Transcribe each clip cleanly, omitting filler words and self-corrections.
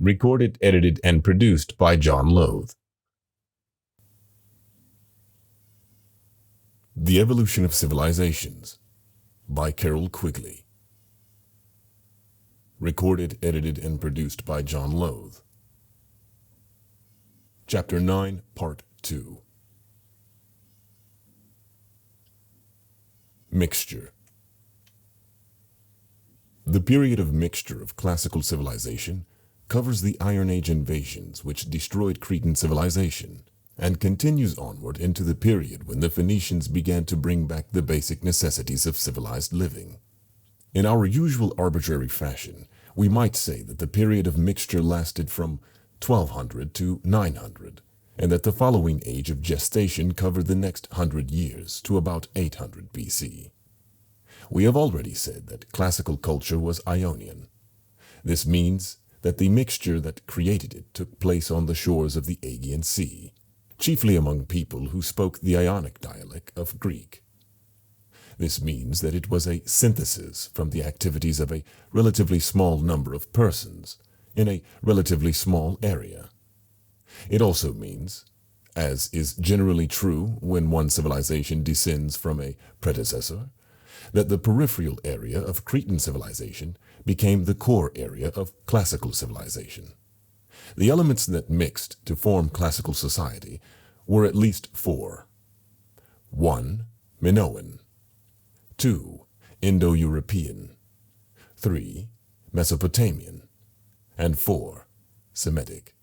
Recorded, edited, and produced by John Loth. The Evolution of Civilizations by Carroll Quigley. Recorded, edited, and produced by John Loth. Chapter 9, Part 2. Mixture. The period of mixture of classical civilization covers the Iron Age invasions which destroyed Cretan civilization, and continues onward into the period when the Phoenicians began to bring back the basic necessities of civilized living. In our usual arbitrary fashion, we might say that the period of mixture lasted from 1200 to 900, and that the following age of gestation covered the next 100 years to about 800 BC. We have already said that classical culture was Ionian. This means that the mixture that created it took place on the shores of the Aegean Sea, chiefly among people who spoke the Ionic dialect of Greek. This means that it was a synthesis from the activities of a relatively small number of persons in a relatively small area. It also means, as is generally true when one civilization descends from a predecessor, that the peripheral area of Cretan civilization became the core area of classical civilization. The elements that mixed to form classical society were at least four. 1. Minoan. 2. Indo-European. 3. Mesopotamian. And 4. Semitic.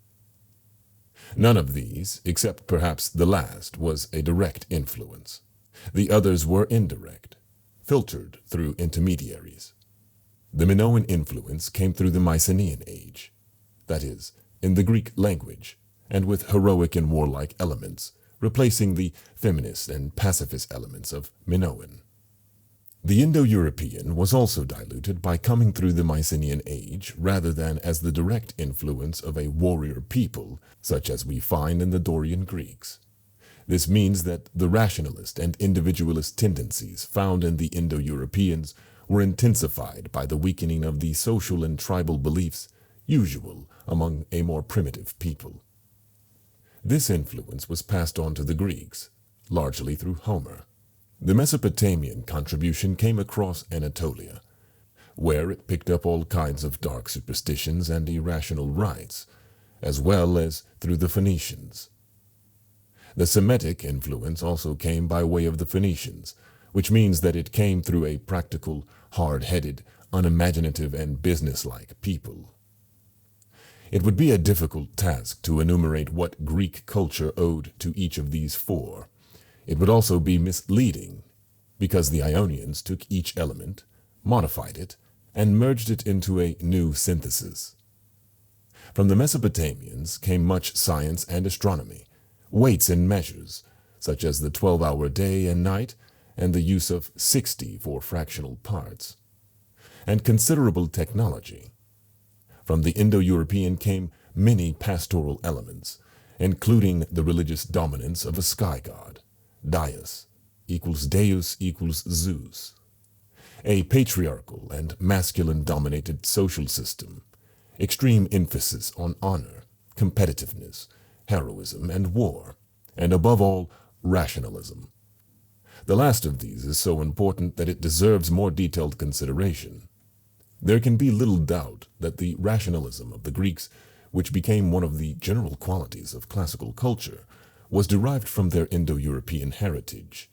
None of these, except perhaps the last, was a direct influence. The others were indirect, filtered through intermediaries. The Minoan influence came through the Mycenaean age, that is, in the Greek language, and with heroic and warlike elements, replacing the feminist and pacifist elements of Minoan. The Indo-European was also diluted by coming through the Mycenaean age rather than as the direct influence of a warrior people, such as we find in the Dorian Greeks. This means that the rationalist and individualist tendencies found in the Indo-Europeans were intensified by the weakening of the social and tribal beliefs usual among a more primitive people. This influence was passed on to the Greeks, largely through Homer. The Mesopotamian contribution came across Anatolia, where it picked up all kinds of dark superstitions and irrational rites, as well as through the Phoenicians. The Semitic influence also came by way of the Phoenicians, which means that it came through a practical, hard-headed, unimaginative, and businesslike people. It would be a difficult task to enumerate what Greek culture owed to each of these four. It would also be misleading, because the Ionians took each element, modified it, and merged it into a new synthesis. From the Mesopotamians came much science and astronomy, weights and measures, such as the 12-hour day and night, and the use of 60 for fractional parts, and considerable technology. From the Indo-European came many pastoral elements, including the religious dominance of a sky god, Daius equals Deus equals Zeus, a patriarchal and masculine-dominated social system, extreme emphasis on honor, competitiveness, heroism, and war, and above all, rationalism. The last of these is so important that it deserves more detailed consideration. There can be little doubt that the rationalism of the Greeks, which became one of the general qualities of classical culture, was derived from their Indo-European heritage.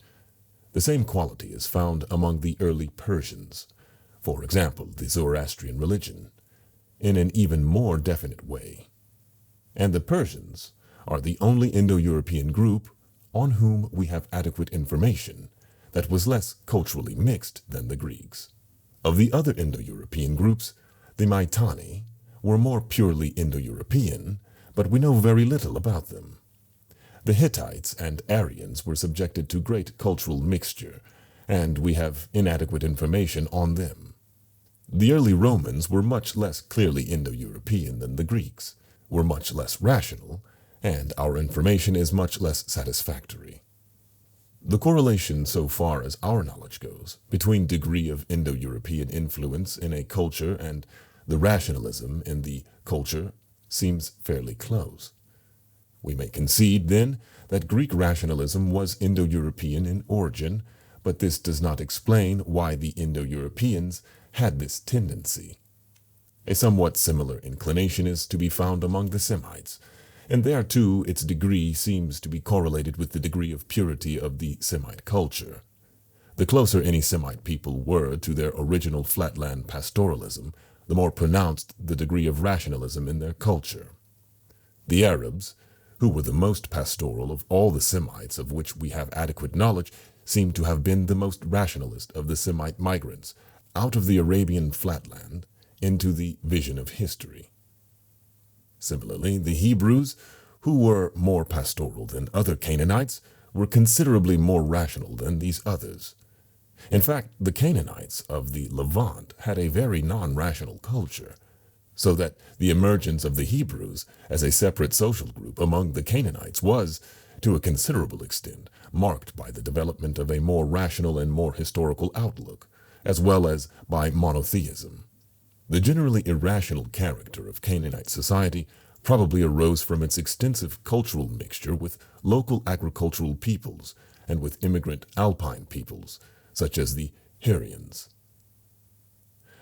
The same quality is found among the early Persians, for example, the Zoroastrian religion, in an even more definite way. And the Persians are the only Indo-European group on whom we have adequate information that was less culturally mixed than the Greeks. Of the other Indo-European groups, the Mitanni were more purely Indo-European, but we know very little about them. The Hittites and Aryans were subjected to great cultural mixture, and we have inadequate information on them. The early Romans were much less clearly Indo-European than the Greeks, were much less rational, and our information is much less satisfactory. The correlation, so far as our knowledge goes, between degree of Indo-European influence in a culture and the rationalism in the culture seems fairly close. We may concede, then, that Greek rationalism was Indo-European in origin, but this does not explain why the Indo-Europeans had this tendency. A somewhat similar inclination is to be found among the Semites, and there too its degree seems to be correlated with the degree of purity of the Semite culture. The closer any Semite people were to their original flatland pastoralism, the more pronounced the degree of rationalism in their culture. The Arabs, who were the most pastoral of all the Semites of which we have adequate knowledge, seem to have been the most rationalist of the Semite migrants out of the Arabian flatland into the vision of history. Similarly, the Hebrews, who were more pastoral than other Canaanites, were considerably more rational than these others. In fact, the Canaanites of the Levant had a very non-rational culture, so that the emergence of the Hebrews as a separate social group among the Canaanites was, to a considerable extent, marked by the development of a more rational and more historical outlook, as well as by monotheism. The generally irrational character of Canaanite society probably arose from its extensive cultural mixture with local agricultural peoples and with immigrant alpine peoples, such as the Hurrians.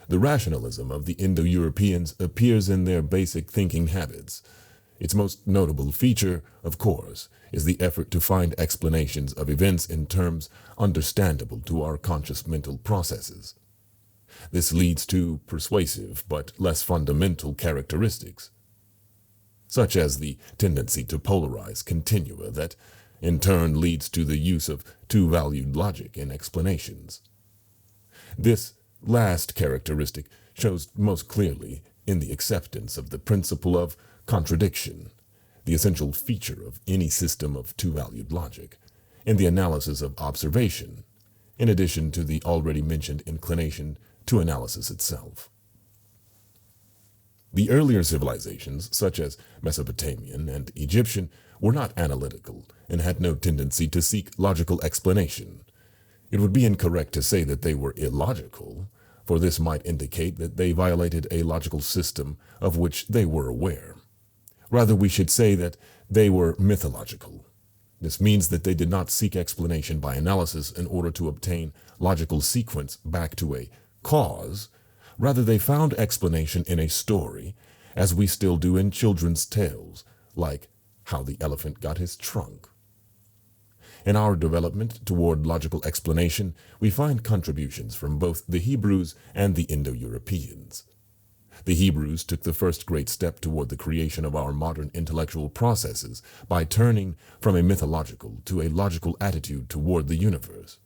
The rationalism of the Indo-Europeans appears in their basic thinking habits. Its most notable feature, of course, is the effort to find explanations of events in terms understandable to our conscious mental processes. This leads to persuasive but less fundamental characteristics, such as the tendency to polarize continua that, in turn, leads to the use of two-valued logic in explanations. This last characteristic shows most clearly in the acceptance of the principle of contradiction, the essential feature of any system of two-valued logic, in the analysis of observation, in addition to the already mentioned inclination to analysis itself. The earlier civilizations, such as Mesopotamian and Egyptian, were not analytical and had no tendency to seek logical explanation. It would be incorrect to say that they were illogical, for this might indicate that they violated a logical system of which they were aware. Rather, we should say that they were mythological. This means that they did not seek explanation by analysis in order to obtain logical sequence back to a cause. Rather, they found explanation in a story, as we still do in children's tales, like how the elephant got his trunk. In our development toward logical explanation, we find contributions from both the Hebrews and the Indo-Europeans. The Hebrews took the first great step toward the creation of our modern intellectual processes by turning from a mythological to a logical attitude toward the universe.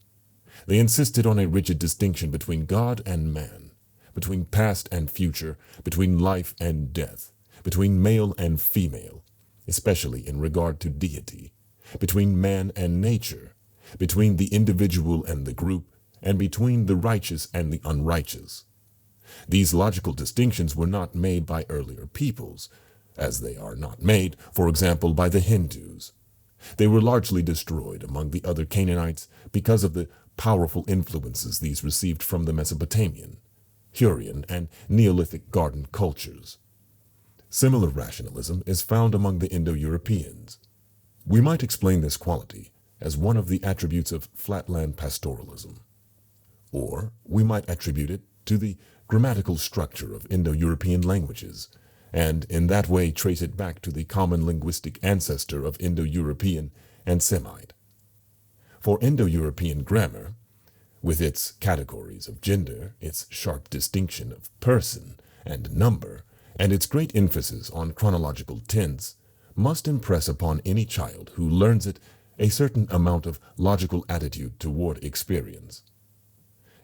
They insisted on a rigid distinction between God and man, between past and future, between life and death, between male and female, especially in regard to deity, between man and nature, between the individual and the group, and between the righteous and the unrighteous. These logical distinctions were not made by earlier peoples, as they are not made, for example, by the Hindus. They were largely destroyed among the other Canaanites because of the powerful influences these received from the Mesopotamian, Hurrian, and Neolithic garden cultures. Similar rationalism is found among the Indo-Europeans. We might explain this quality as one of the attributes of flatland pastoralism, or we might attribute it to the grammatical structure of Indo-European languages, and in that way trace it back to the common linguistic ancestor of Indo-European and Semite. For Indo-European grammar, with its categories of gender, its sharp distinction of person and number, and its great emphasis on chronological tense, must impress upon any child who learns it a certain amount of logical attitude toward experience.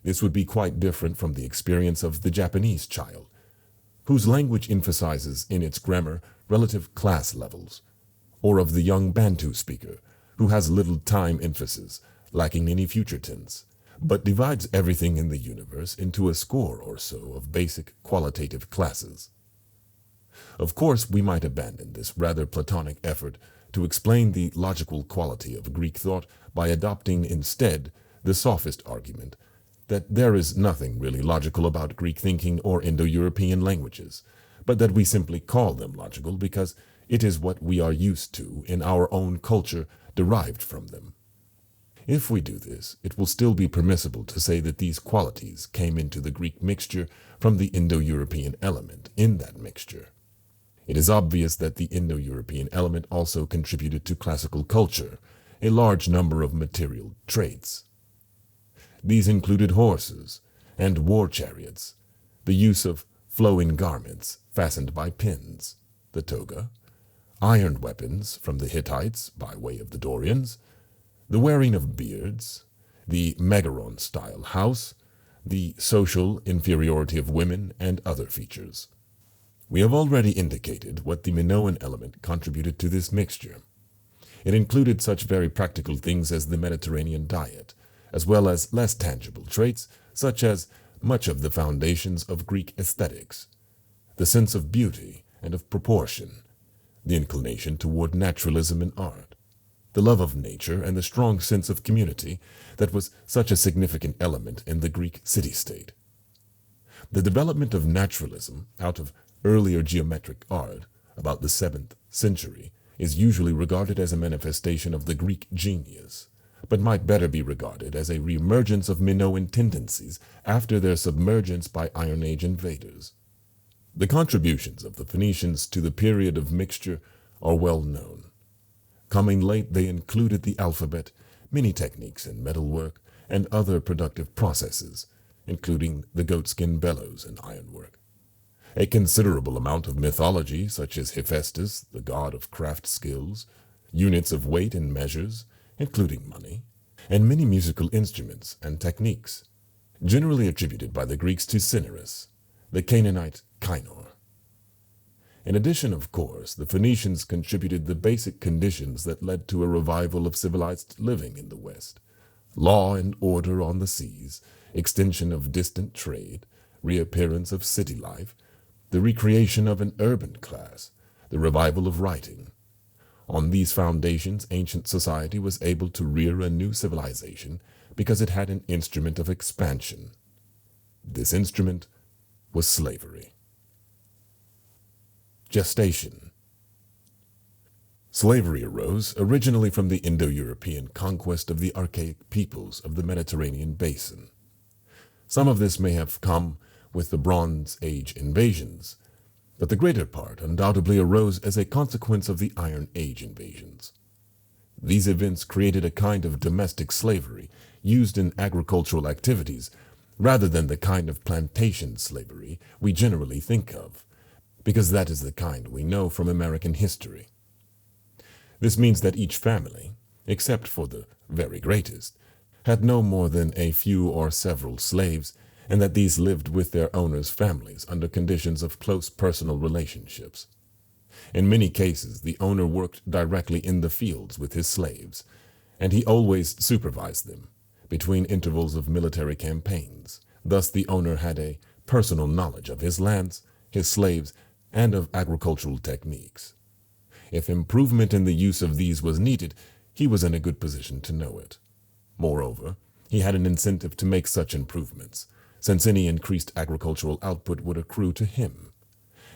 This would be quite different from the experience of the Japanese child, whose language emphasizes in its grammar relative class levels, or of the young Bantu speaker, who has little time emphasis, lacking any future tense, but divides everything in the universe into a score or so of basic qualitative classes. Of course, we might abandon this rather Platonic effort to explain the logical quality of Greek thought by adopting instead the sophist argument that there is nothing really logical about Greek thinking or Indo-European languages, but that we simply call them logical because it is what we are used to in our own culture derived from them. If we do this, it will still be permissible to say that these qualities came into the Greek mixture from the Indo-European element in that mixture. It is obvious that the Indo-European element also contributed to classical culture a large number of material traits. These included horses and war chariots, the use of flowing garments fastened by pins, the toga, iron weapons from the Hittites by way of the Dorians, the wearing of beards, the Megaron-style house, the social inferiority of women, and other features. We have already indicated what the Minoan element contributed to this mixture. It included such very practical things as the Mediterranean diet, as well as less tangible traits such as much of the foundations of Greek aesthetics, the sense of beauty and of proportion, the inclination toward naturalism in art, the love of nature, and the strong sense of community that was such a significant element in the Greek city-state. The development of naturalism out of earlier geometric art, about the 7th century, is usually regarded as a manifestation of the Greek genius, but might better be regarded as a reemergence of Minoan tendencies after their submergence by Iron Age invaders. The contributions of the Phoenicians to the period of mixture are well known. Coming late, they included the alphabet, many techniques in metalwork, and other productive processes, including the goatskin bellows and ironwork. A considerable amount of mythology, such as Hephaestus, the god of craft skills, units of weight and measures, including money, and many musical instruments and techniques, generally attributed by the Greeks to Cinyras, the Canaanite Kinnor. In addition, of course, the Phoenicians contributed the basic conditions that led to a revival of civilized living in the West: law and order on the seas, extension of distant trade, reappearance of city life, the recreation of an urban class, the revival of writing. On these foundations, ancient society was able to rear a new civilization because it had an instrument of expansion. This instrument was slavery. Gestation. Slavery arose originally from the Indo-European conquest of the archaic peoples of the Mediterranean basin. Some of this may have come with the Bronze Age invasions, but the greater part undoubtedly arose as a consequence of the Iron Age invasions. These events created a kind of domestic slavery used in agricultural activities rather than the kind of plantation slavery we generally think of, because that is the kind we know from American history. This means that each family, except for the very greatest, had no more than a few or several slaves, and that these lived with their owners' families under conditions of close personal relationships. In many cases, the owner worked directly in the fields with his slaves, and he always supervised them between intervals of military campaigns. Thus, the owner had a personal knowledge of his lands, his slaves, and of agricultural techniques. If improvement in the use of these was needed, he was in a good position to know it. Moreover, he had an incentive to make such improvements, since any increased agricultural output would accrue to him.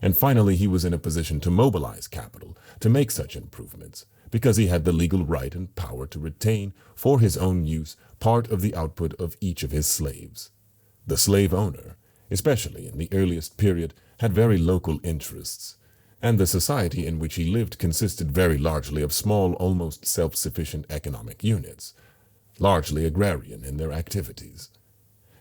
And finally, he was in a position to mobilize capital to make such improvements, because he had the legal right and power to retain for his own use part of the output of each of his slaves. The slave owner, especially in the earliest period, had very local interests, and the society in which he lived consisted very largely of small, almost self-sufficient economic units, largely agrarian in their activities.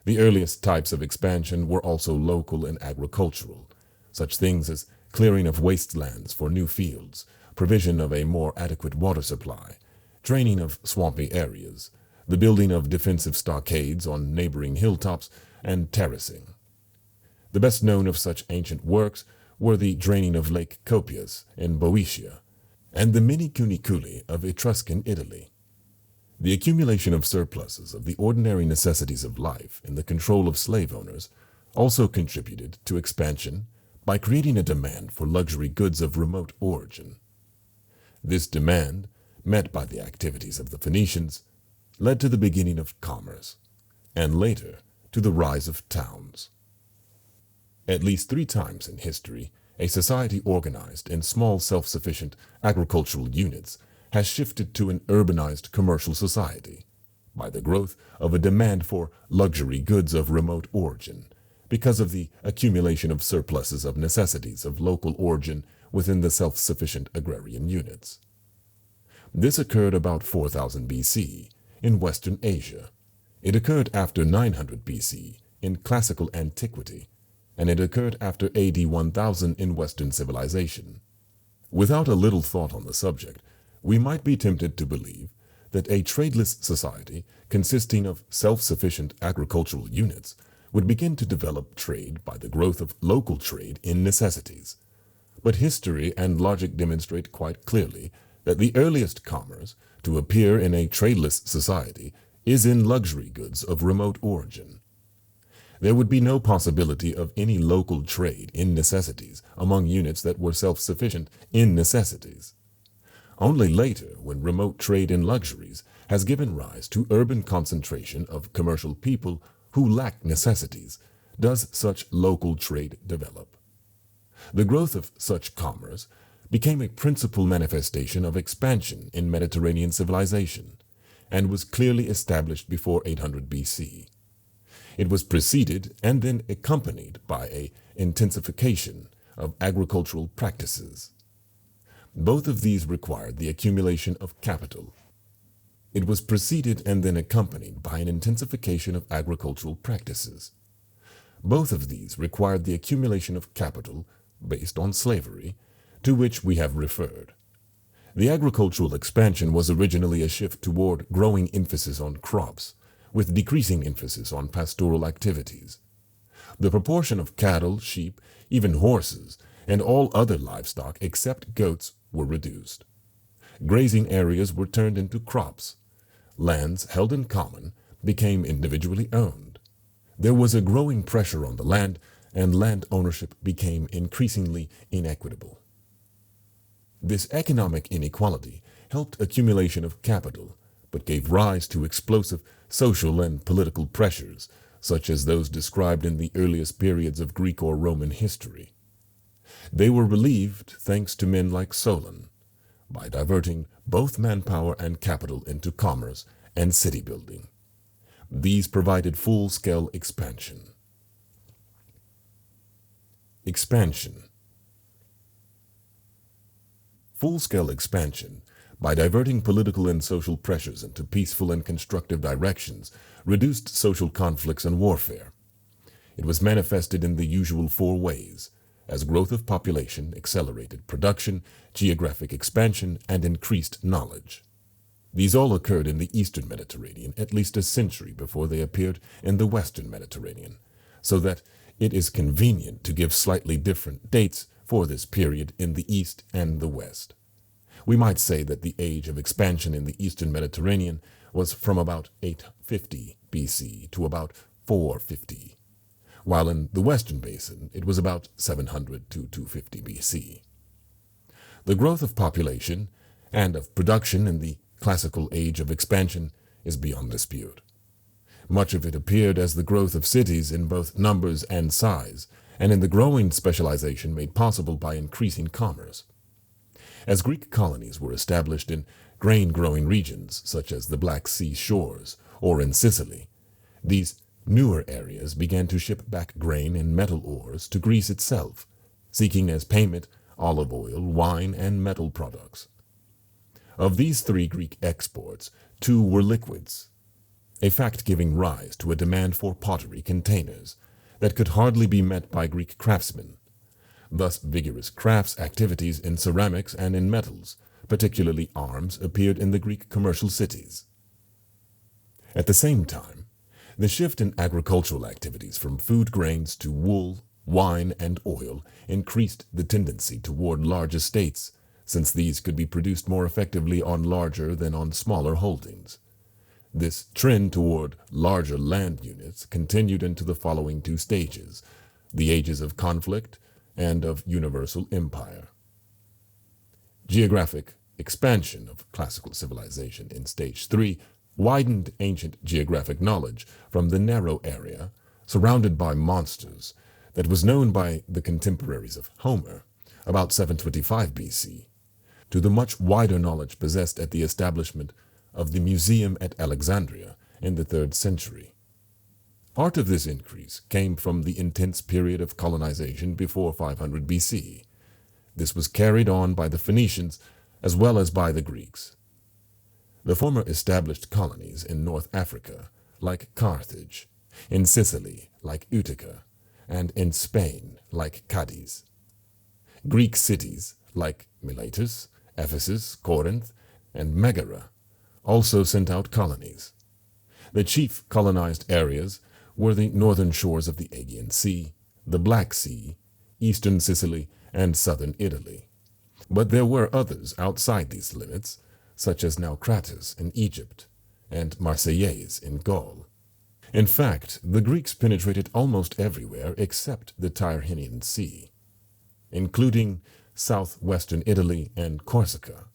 The earliest types of expansion were also local and agricultural, such things as clearing of wastelands for new fields, provision of a more adequate water supply, draining of swampy areas, the building of defensive stockades on neighboring hilltops, and terracing. The best known of such ancient works were the draining of Lake Copias in Boeotia, and the mini cuniculi of Etruscan Italy. The accumulation of surpluses of the ordinary necessities of life in the control of slave owners also contributed to expansion by creating a demand for luxury goods of remote origin. This demand, met by the activities of the Phoenicians, led to the beginning of commerce, and later to the rise of towns. At least 3 times in history, A society organized in small self-sufficient agricultural units has shifted to an urbanized commercial society by the growth of a demand for luxury goods of remote origin, because of the accumulation of surpluses of necessities of local origin within the self-sufficient agrarian units. This occurred about 4000 BC in Western Asia. It occurred after 900 BC in classical antiquity, and it occurred after AD 1000 in Western civilization. Without a little thought on the subject, we might be tempted to believe that a tradeless society consisting of self-sufficient agricultural units would begin to develop trade by the growth of local trade in necessities. But history and logic demonstrate quite clearly that the earliest commerce to appear in a tradeless society is in luxury goods of remote origin. There would be no possibility of any local trade in necessities among units that were self-sufficient in necessities. Only later, when remote trade in luxuries has given rise to urban concentration of commercial people who lack necessities, does such local trade develop. The growth of such commerce became a principal manifestation of expansion in Mediterranean civilization, and was clearly established before 800 BC. It was preceded and then accompanied by an intensification of agricultural practices. Both of these required the accumulation of capital. It was preceded and then accompanied by an intensification of agricultural practices. Both of these required the accumulation of capital based on slavery, to which we have referred. The agricultural expansion was originally a shift toward growing emphasis on crops, with decreasing emphasis on pastoral activities. The proportion of cattle, sheep, even horses, and all other livestock except goats were reduced. Grazing areas were turned into crops. Lands held in common became individually owned. There was a growing pressure on the land, and land ownership became increasingly inequitable. This economic inequality helped accumulation of capital, but gave rise to explosive social and political pressures, such as those described in the earliest periods of Greek or Roman history. They were relieved, thanks to men like Solon, by diverting both manpower and capital into commerce and city building. These provided full-scale expansion. Expansion. Full-scale expansion, by diverting political and social pressures into peaceful and constructive directions, reduced social conflicts and warfare. It was manifested in the usual four ways, as growth of population accelerated production, geographic expansion, and increased knowledge. These all occurred in the Eastern Mediterranean at least a century before they appeared in the Western Mediterranean, so that it is convenient to give slightly different dates for this period in the East and the West. We might say that the age of expansion in the Eastern Mediterranean was from about 850 BC to about 450, while in the Western Basin it was about 700 to 250 BC. The growth of population and of production in the classical age of expansion is beyond dispute. Much of it appeared as the growth of cities in both numbers and size, and in the growing specialization made possible by increasing commerce. As Greek colonies were established in grain-growing regions, such as the Black Sea shores or in Sicily, these newer areas began to ship back grain and metal ores to Greece itself, seeking as payment olive oil, wine, and metal products. Of these three Greek exports, two were liquids, a fact giving rise to a demand for pottery containers that could hardly be met by Greek craftsmen. Thus, vigorous crafts activities in ceramics and in metals, particularly arms, appeared in the Greek commercial cities. At the same time, the shift in agricultural activities from food grains to wool, wine, and oil increased the tendency toward large estates, since these could be produced more effectively on larger than on smaller holdings. This trend toward larger land units continued into the following two stages, the ages of conflict and of universal empire. Geographic expansion of classical civilization in stage 3 widened ancient geographic knowledge from the narrow area surrounded by monsters that was known by the contemporaries of Homer about 725 BC, to the much wider knowledge possessed at the establishment of the Museum at Alexandria in the 3rd century. Part of this increase came from the intense period of colonization before 500 BC. This was carried on by the Phoenicians as well as by the Greeks. The former established colonies in North Africa, like Carthage, in Sicily, like Utica, and in Spain, like Cadiz. Greek cities, like Miletus, Ephesus, Corinth, and Megara, also sent out colonies. The chief colonized areas were the northern shores of the Aegean Sea, the Black Sea, eastern Sicily, and southern Italy. But there were others outside these limits, such as Naucratis in Egypt and Marseilles in Gaul. In fact, the Greeks penetrated almost everywhere except the Tyrrhenian Sea, including southwestern Italy and Corsica,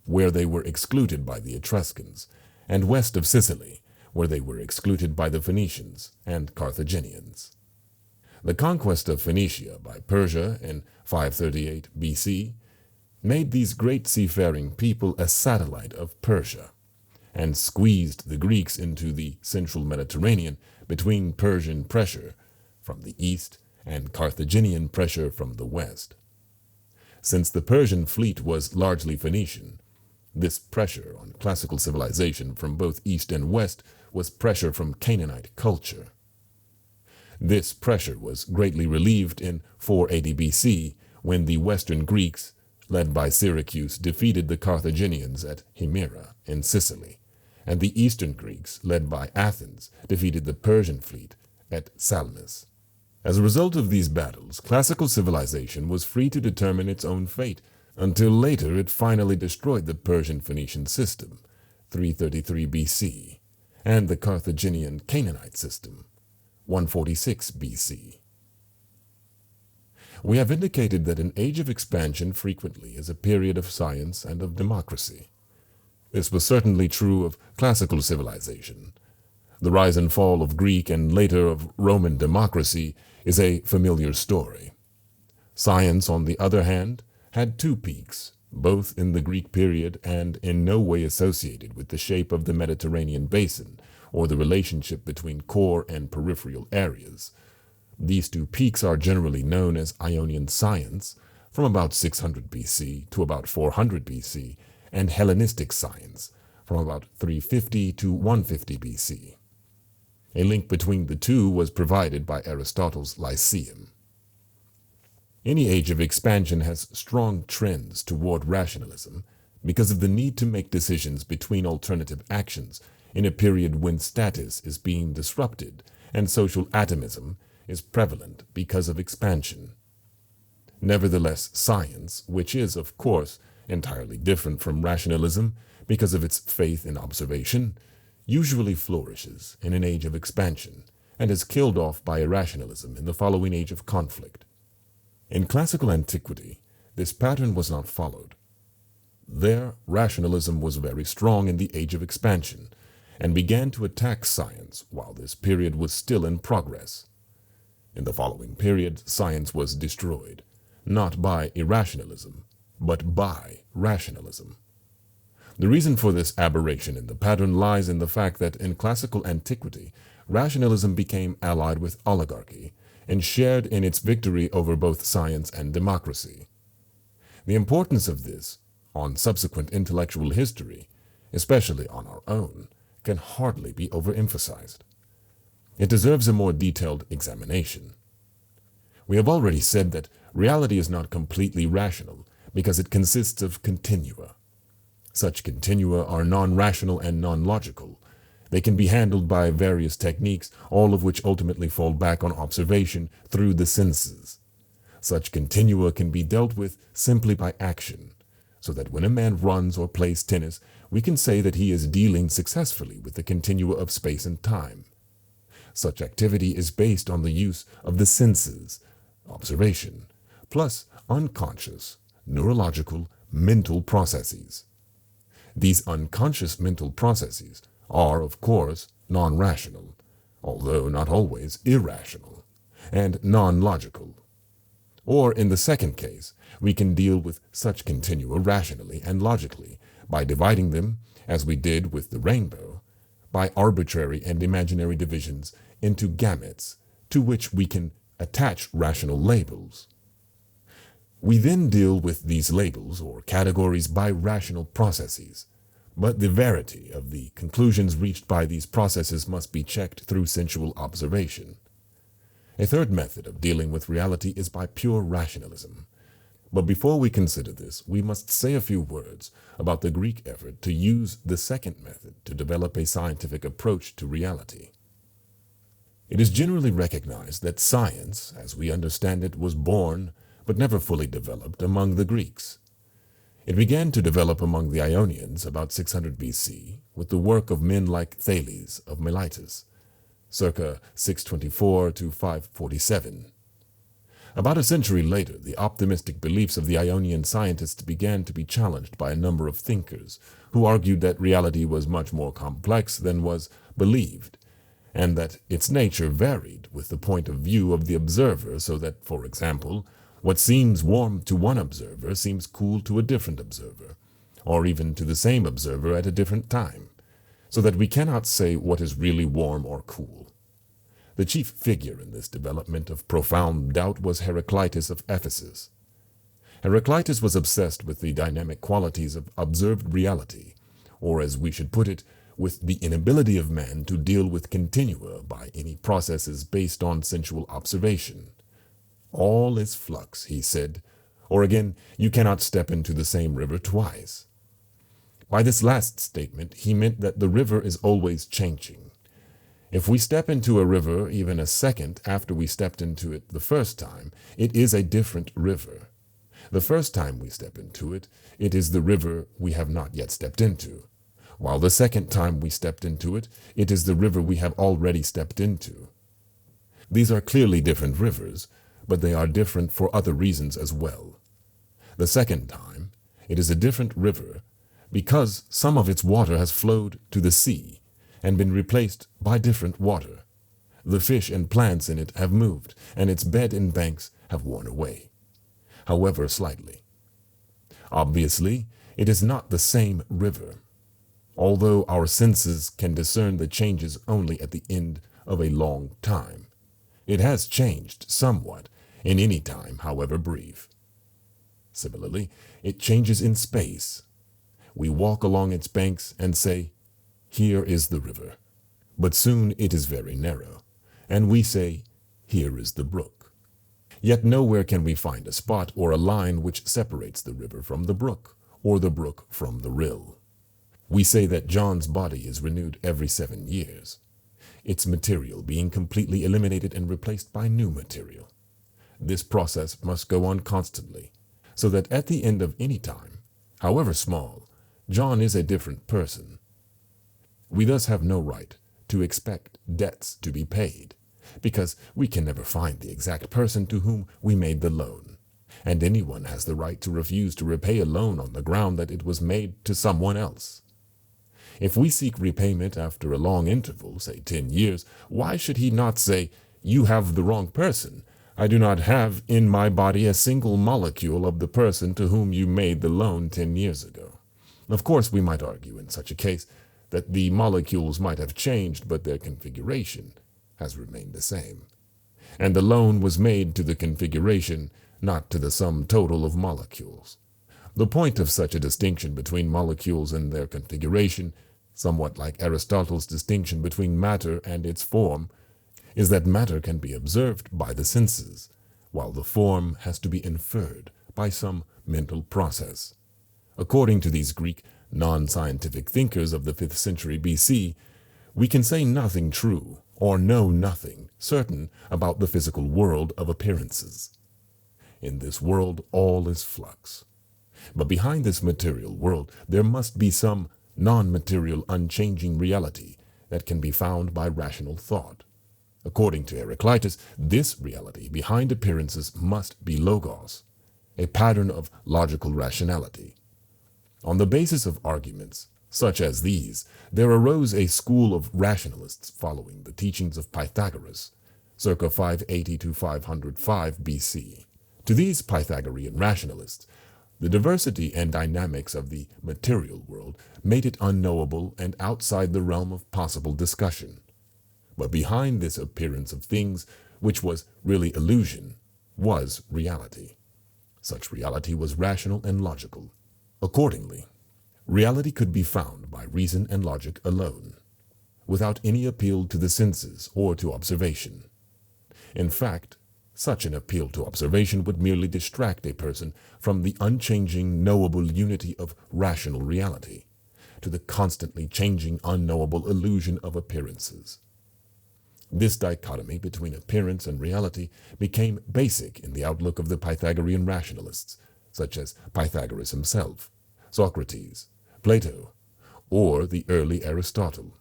where they were excluded by the Etruscans, and west of Sicily, where they were excluded by the Phoenicians and Carthaginians. The conquest of Phoenicia by Persia in 538 BC made these great seafaring people a satellite of Persia, and squeezed the Greeks into the central Mediterranean between Persian pressure from the east and Carthaginian pressure from the west. Since the Persian fleet was largely Phoenician, this pressure on classical civilization from both east and west was pressure from Canaanite culture. This pressure was greatly relieved in 480 BC when the Western Greeks, led by Syracuse, defeated the Carthaginians at Himera in Sicily, and the Eastern Greeks, led by Athens, defeated the Persian fleet at Salamis. As a result of these battles, classical civilization was free to determine its own fate, until later it finally destroyed the Persian-Phoenician system, 333 BC, and the Carthaginian Canaanite system, 146 BC. We have indicated that an age of expansion frequently is a period of science and of democracy. This was certainly true of classical civilization. The rise and fall of Greek and later of Roman democracy is a familiar story. Science, on the other hand, had two peaks, both in the Greek period and in no way associated with the shape of the Mediterranean basin or the relationship between core and peripheral areas. These two peaks are generally known as Ionian science, from about 600 BC to about 400 BC, and Hellenistic science, from about 350 to 150 BC. A link between the two was provided by Aristotle's Lyceum. Any age of expansion has strong trends toward rationalism because of the need to make decisions between alternative actions in a period when status is being disrupted and social atomism is prevalent because of expansion. Nevertheless, science, which is, of course, entirely different from rationalism because of its faith in observation, usually flourishes in an age of expansion and is killed off by irrationalism in the following age of conflict. In classical antiquity, this pattern was not followed. There, rationalism was very strong in the age of expansion and began to attack science while this period was still in progress. In the following period, science was destroyed, not by irrationalism, but by rationalism. The reason for this aberration in the pattern lies in the fact that in classical antiquity, rationalism became allied with oligarchy and shared in its victory over both science and democracy. The importance of this, on subsequent intellectual history, especially on our own, can hardly be overemphasized. It deserves a more detailed examination. We have already said that reality is not completely rational because it consists of continua. Such continua are non-rational and non-logical. They can be handled by various techniques, all of which ultimately fall back on observation through the senses. Such continua can be dealt with simply by action, so that when a man runs or plays tennis, we can say that he is dealing successfully with the continua of space and time. Such activity is based on the use of the senses, observation, plus unconscious, neurological, mental processes. These unconscious mental processes are, of course, non-rational, although not always irrational, and non-logical. Or in the second case, we can deal with such continua rationally and logically by dividing them, as we did with the rainbow, by arbitrary and imaginary divisions into gametes to which we can attach rational labels. We then deal with these labels or categories by rational processes, but the verity of the conclusions reached by these processes must be checked through sensual observation. A third method of dealing with reality is by pure rationalism. But before we consider this, we must say a few words about the Greek effort to use the second method to develop a scientific approach to reality. It is generally recognized that science, as we understand it, was born but never fully developed among the Greeks. It began to develop among the Ionians about 600 BC with the work of men like Thales of Miletus, circa 624 to 547. About a century later, the optimistic beliefs of the Ionian scientists began to be challenged by a number of thinkers who argued that reality was much more complex than was believed, and that its nature varied with the point of view of the observer, so that, for example, what seems warm to one observer seems cool to a different observer, or even to the same observer at a different time, so that we cannot say what is really warm or cool. The chief figure in this development of profound doubt was Heraclitus of Ephesus. Heraclitus was obsessed with the dynamic qualities of observed reality, or as we should put it, with the inability of man to deal with continua by any processes based on sensual observation. All is flux, he said, or again, you cannot step into the same river twice. By this last statement, he meant that the river is always changing. If we step into a river even a second after we stepped into it the first time, it is a different river. The first time we step into it, it is the river we have not yet stepped into, while the second time we stepped into it, it is the river we have already stepped into. These are clearly different rivers, but they are different for other reasons as well. The second time, it is a different river because some of its water has flowed to the sea and been replaced by different water. The fish and plants in it have moved, and its bed and banks have worn away, however slightly. Obviously, it is not the same river, although our senses can discern the changes only at the end of a long time. It has changed somewhat in any time, however brief. Similarly, it changes in space. We walk along its banks and say, "Here is the river," but soon it is very narrow, and we say, "Here is the brook." Yet nowhere can we find a spot or a line which separates the river from the brook, or the brook from the rill. We say that John's body is renewed every 7 years, its material being completely eliminated and replaced by new material. This process must go on constantly, so that at the end of any time, however small, John is a different person. We thus have no right to expect debts to be paid, because we can never find the exact person to whom we made the loan, and anyone has the right to refuse to repay a loan on the ground that it was made to someone else. If we seek repayment after a long interval, say 10 years, why should he not say, "You have the wrong person. I do not have in my body a single molecule of the person to whom you made the loan 10 years ago." Of course, we might argue in such a case that the molecules might have changed, but their configuration has remained the same. And the loan was made to the configuration, not to the sum total of molecules. The point of such a distinction between molecules and their configuration, somewhat like Aristotle's distinction between matter and its form, is that matter can be observed by the senses, while the form has to be inferred by some mental process. According to these Greek non-scientific thinkers of the 5th century BC, we can say nothing true or know nothing certain about the physical world of appearances. In this world, all is flux. But behind this material world, there must be some non-material, unchanging reality that can be found by rational thought. According to Heraclitus, this reality behind appearances must be logos, a pattern of logical rationality. On the basis of arguments such as these, there arose a school of rationalists following the teachings of Pythagoras, circa 580 to 505 BC. To these Pythagorean rationalists, the diversity and dynamics of the material world made it unknowable and outside the realm of possible discussion. But behind this appearance of things, which was really illusion, was reality. Such reality was rational and logical. Accordingly, reality could be found by reason and logic alone, without any appeal to the senses or to observation. In fact, such an appeal to observation would merely distract a person from the unchanging, knowable unity of rational reality, to the constantly changing, unknowable illusion of appearances. This dichotomy between appearance and reality became basic in the outlook of the Pythagorean rationalists, such as Pythagoras himself, Socrates, Plato, or the early Aristotle.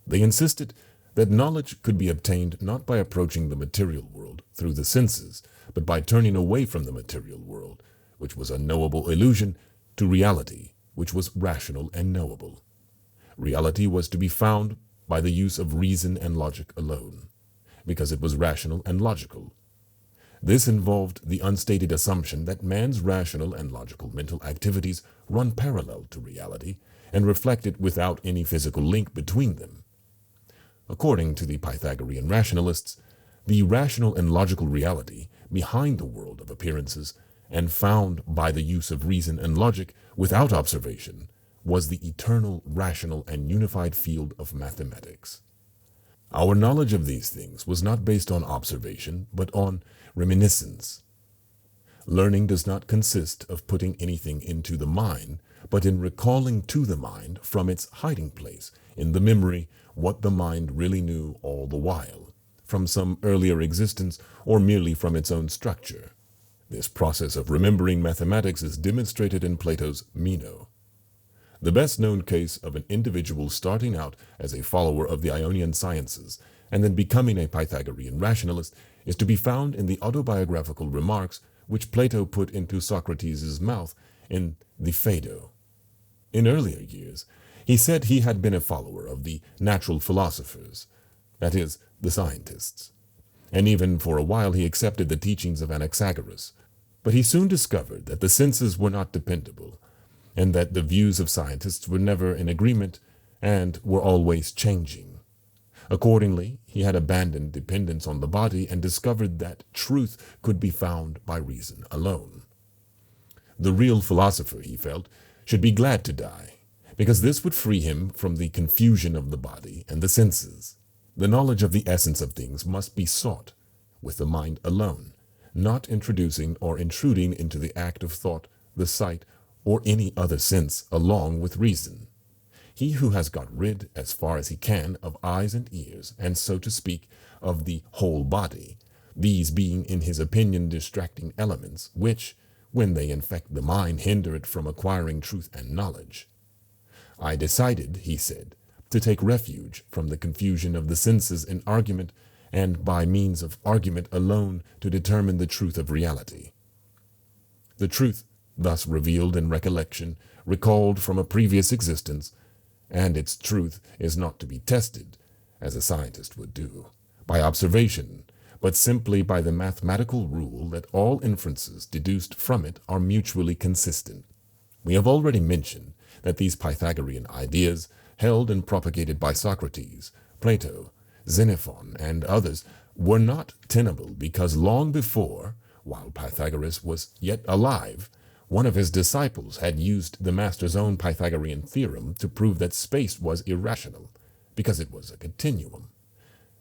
They insisted that knowledge could be obtained not by approaching the material world through the senses, but by turning away from the material world, which was a knowable illusion, to reality, which was rational and knowable. Reality was to be found by the use of reason and logic alone, because it was rational and logical. This involved the unstated assumption that man's rational and logical mental activities run parallel to reality and reflect it without any physical link between them. According to the Pythagorean rationalists, the rational and logical reality behind the world of appearances and found by the use of reason and logic without observation was the eternal, rational, and unified field of mathematics. Our knowledge of these things was not based on observation, but on reminiscence. Learning does not consist of putting anything into the mind, but in recalling to the mind from its hiding place in the memory what the mind really knew all the while, from some earlier existence or merely from its own structure. This process of remembering mathematics is demonstrated in Plato's Meno. The best-known case of an individual starting out as a follower of the Ionian sciences and then becoming a Pythagorean rationalist is to be found in the autobiographical remarks which Plato put into Socrates' mouth in the Phaedo. In earlier years, he said he had been a follower of the natural philosophers, that is, the scientists, and even for a while he accepted the teachings of Anaxagoras. But he soon discovered that the senses were not dependable, and that the views of scientists were never in agreement and were always changing. Accordingly, he had abandoned dependence on the body and discovered that truth could be found by reason alone. The real philosopher, he felt, should be glad to die, because this would free him from the confusion of the body and the senses. The knowledge of the essence of things must be sought with the mind alone, not introducing or intruding into the act of thought, the sight, or any other sense along with reason. He who has got rid, as far as he can, of eyes and ears, and so to speak, of the whole body, these being in his opinion distracting elements, which, when they infect the mind, hinder it from acquiring truth and knowledge. I decided, he said, to take refuge from the confusion of the senses in argument, and by means of argument alone to determine the truth of reality. The truth, thus revealed in recollection, recalled from a previous existence, and its truth is not to be tested, as a scientist would do, by observation, but simply by the mathematical rule that all inferences deduced from it are mutually consistent. We have already mentioned that these Pythagorean ideas, held and propagated by Socrates, Plato, Xenophon, and others, were not tenable because long before, while Pythagoras was yet alive, one of his disciples had used the master's own Pythagorean theorem to prove that space was irrational, because it was a continuum.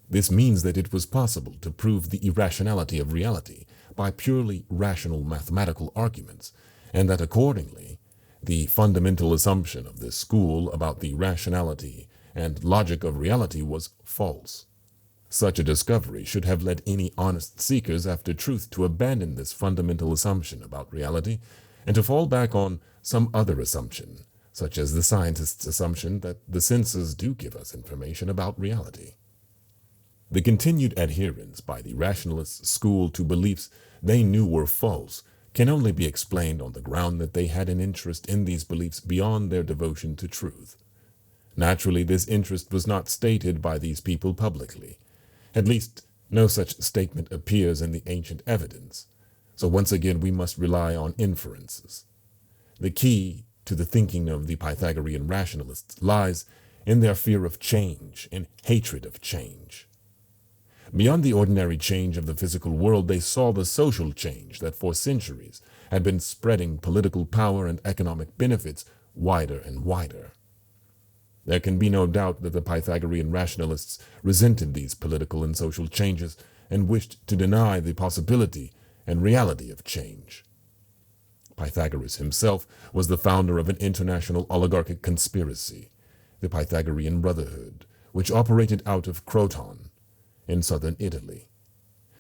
This means that it was possible to prove the irrationality of reality by purely rational mathematical arguments, and that accordingly, the fundamental assumption of this school about the rationality and logic of reality was false. Such a discovery should have led any honest seekers after truth to abandon this fundamental assumption about reality and to fall back on some other assumption, such as the scientist's assumption that the senses do give us information about reality. The continued adherence by the rationalist school to beliefs they knew were false can only be explained on the ground that they had an interest in these beliefs beyond their devotion to truth. Naturally, this interest was not stated by these people publicly. At least, no such statement appears in the ancient evidence. So once again, we must rely on inferences. The key to the thinking of the Pythagorean rationalists lies in their fear of change and hatred of change. Beyond the ordinary change of the physical world, they saw the social change that for centuries had been spreading political power and economic benefits wider and wider. There can be no doubt that the Pythagorean rationalists resented these political and social changes and wished to deny the possibility and reality of change. Pythagoras himself was the founder of an international oligarchic conspiracy, the Pythagorean Brotherhood, which operated out of Croton in southern Italy,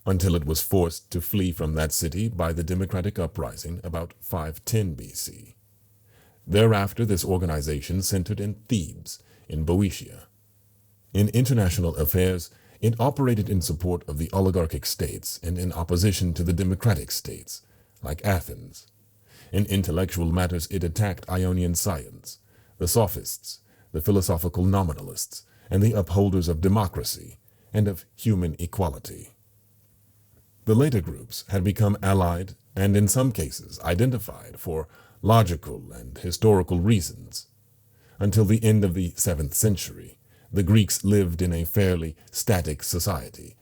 until it was forced to flee from that city by the democratic uprising about 510 BC. Thereafter, this organization centered in Thebes, in Boeotia. In international affairs, it operated in support of the oligarchic states and in opposition to the democratic states, like Athens. In intellectual matters, it attacked Ionian science, the sophists, the philosophical nominalists, and the upholders of democracy and of human equality. The later groups had become allied and in some cases identified for logical and historical reasons. Until the end of the 7th century, the Greeks lived in a fairly static society,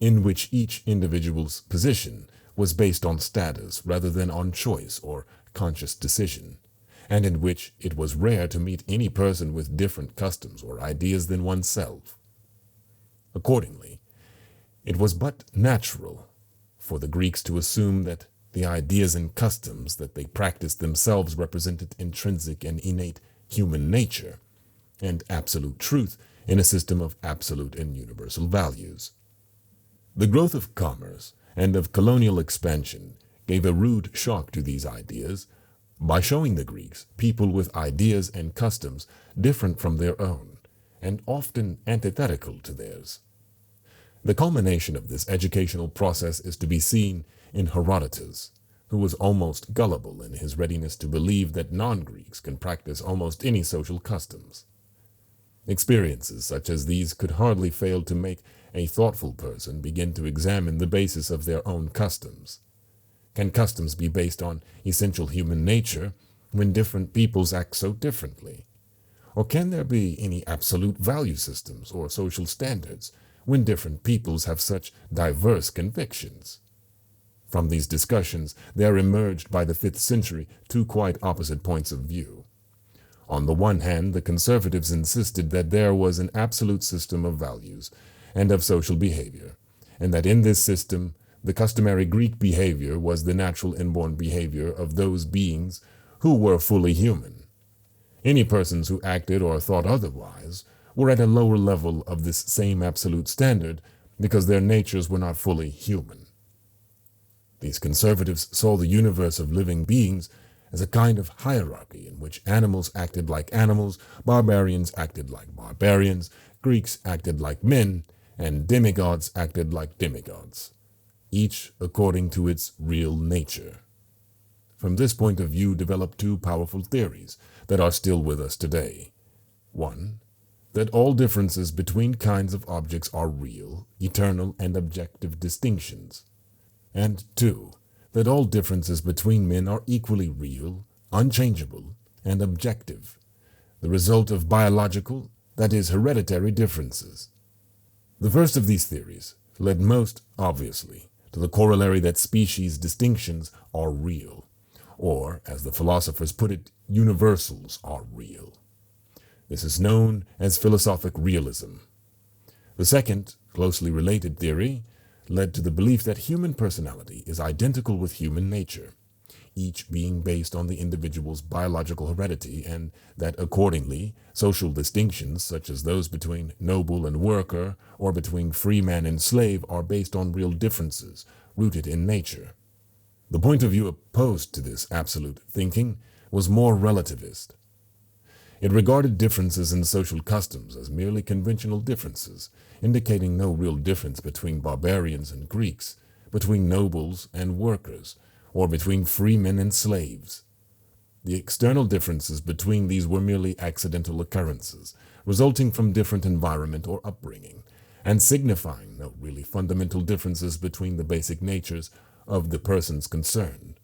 in which each individual's position was based on status rather than on choice or conscious decision, and in which it was rare to meet any person with different customs or ideas than oneself. Accordingly, it was but natural for the Greeks to assume that the ideas and customs that they practiced themselves represented intrinsic and innate human nature and absolute truth in a system of absolute and universal values. The growth of commerce and of colonial expansion gave a rude shock to these ideas by showing the Greeks people with ideas and customs different from their own and often antithetical to theirs. The culmination of this educational process is to be seen in Herodotus, who was almost gullible in his readiness to believe that non-Greeks can practice almost any social customs. Experiences such as these could hardly fail to make a thoughtful person begin to examine the basis of their own customs. Can customs be based on essential human nature when different peoples act so differently? Or can there be any absolute value systems or social standards when different peoples have such diverse convictions? From these discussions, there emerged by the 5th century two quite opposite points of view. On the one hand, the conservatives insisted that there was an absolute system of values and of social behavior, and that in this system, the customary Greek behavior was the natural inborn behavior of those beings who were fully human. Any persons who acted or thought otherwise were at a lower level of this same absolute standard because their natures were not fully human. These conservatives saw the universe of living beings as a kind of hierarchy in which animals acted like animals, barbarians acted like barbarians, Greeks acted like men, and demigods acted like demigods, each according to its real nature. From this point of view developed two powerful theories that are still with us today. One, that all differences between kinds of objects are real, eternal, and objective distinctions. And two, that all differences between men are equally real, unchangeable, and objective, the result of biological, that is, hereditary differences. The first of these theories led most obviously to the corollary that species distinctions are real, or, as the philosophers put it, universals are real. This is known as philosophic realism. The second, closely related theory led to the belief that human personality is identical with human nature, each being based on the individual's biological heredity, and that accordingly, social distinctions such as those between noble and worker or between free man and slave are based on real differences rooted in nature. The point of view opposed to this absolute thinking was more relativist. It regarded differences in social customs as merely conventional differences, indicating no real difference between barbarians and Greeks, between nobles and workers, or between free men and slaves. The external differences between these were merely accidental occurrences, resulting from different environment or upbringing, and signifying no really fundamental differences between the basic natures of the persons concerned.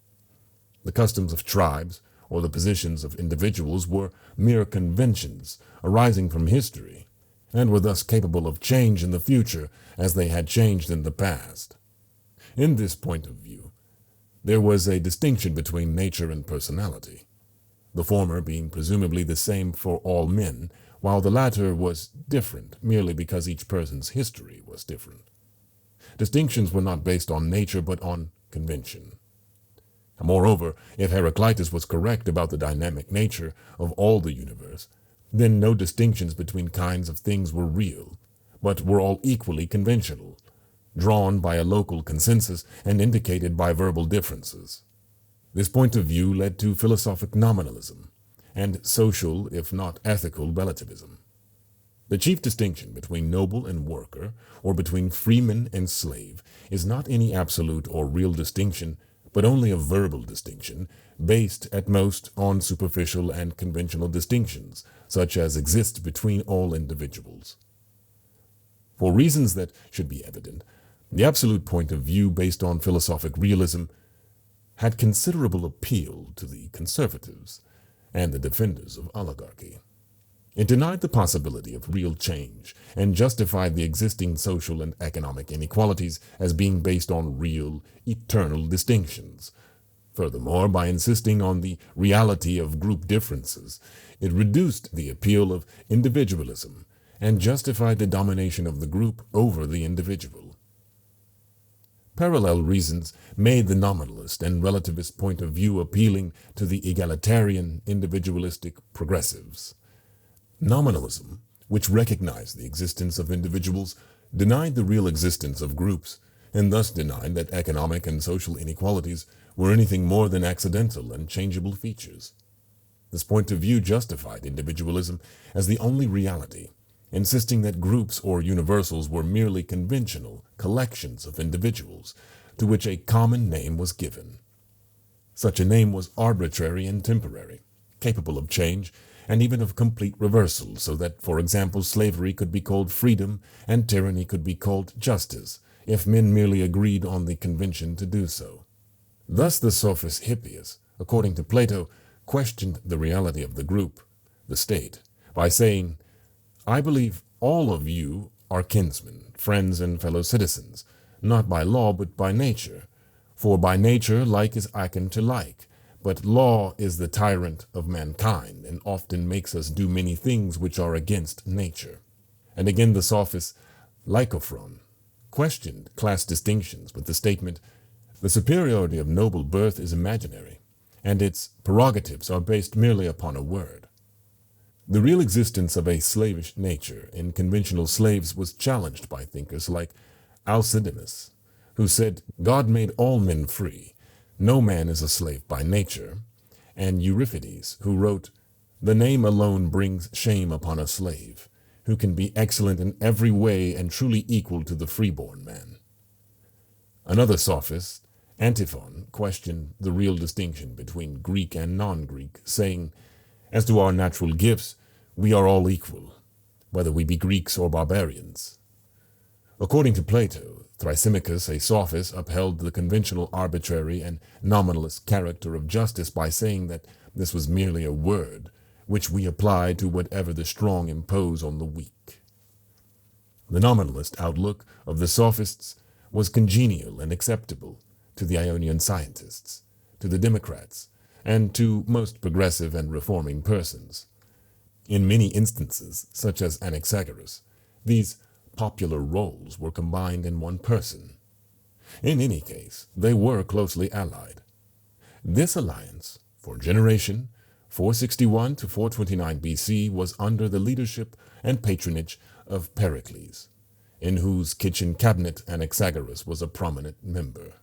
The customs of tribes or the positions of individuals were mere conventions arising from history, and were thus capable of change in the future as they had changed in the past. In this point of view, there was a distinction between nature and personality, the former being presumably the same for all men, while the latter was different merely because each person's history was different. Distinctions were not based on nature but on convention. Moreover, if Heraclitus was correct about the dynamic nature of all the universe, then no distinctions between kinds of things were real, but were all equally conventional, drawn by a local consensus and indicated by verbal differences. This point of view led to philosophic nominalism and social, if not ethical, relativism. The chief distinction between noble and worker, or between freeman and slave, is not any absolute or real distinction, but only a verbal distinction, based at most on superficial and conventional distinctions, such as exist between all individuals. For reasons that should be evident, the absolute point of view based on philosophic realism had considerable appeal to the conservatives and the defenders of oligarchy. It denied the possibility of real change and justified the existing social and economic inequalities as being based on real, eternal distinctions. Furthermore, by insisting on the reality of group differences, it reduced the appeal of individualism and justified the domination of the group over the individual. Parallel reasons made the nominalist and relativist point of view appealing to the egalitarian, individualistic progressives. Nominalism, which recognized the existence of individuals, denied the real existence of groups, and thus denied that economic and social inequalities were anything more than accidental and changeable features. This point of view justified individualism as the only reality, insisting that groups or universals were merely conventional collections of individuals to which a common name was given. Such a name was arbitrary and temporary, capable of change, and even of complete reversal, so that, for example, slavery could be called freedom and tyranny could be called justice, if men merely agreed on the convention to do so. Thus the sophist Hippias, according to Plato, questioned the reality of the group, the state, by saying, "I believe all of you are kinsmen, friends, and fellow citizens, not by law but by nature. For by nature like is akin to like, but law is the tyrant of mankind, and often makes us do many things which are against nature." And again the sophist Lycophron questioned class distinctions with the statement, "The superiority of noble birth is imaginary, and its prerogatives are based merely upon a word." The real existence of a slavish nature in conventional slaves was challenged by thinkers like Alcidamas, who said, "God made all men free. No man is a slave by nature," and Euripides, who wrote, "The name alone brings shame upon a slave, who can be excellent in every way and truly equal to the freeborn man." Another sophist, Antiphon, questioned the real distinction between Greek and non-Greek, saying, "As to our natural gifts, we are all equal, whether we be Greeks or barbarians." According to Plato, Thrasymachus, a sophist, upheld the conventional arbitrary and nominalist character of justice by saying that this was merely a word, which we apply to whatever the strong impose on the weak. The nominalist outlook of the sophists was congenial and acceptable to the Ionian scientists, to the Democrats, and to most progressive and reforming persons. In many instances, such as Anaxagoras, these popular roles were combined in one person. In any case, they were closely allied. This alliance, for generation 461 to 429 BC, was under the leadership and patronage of Pericles, in whose kitchen cabinet Anaxagoras was a prominent member.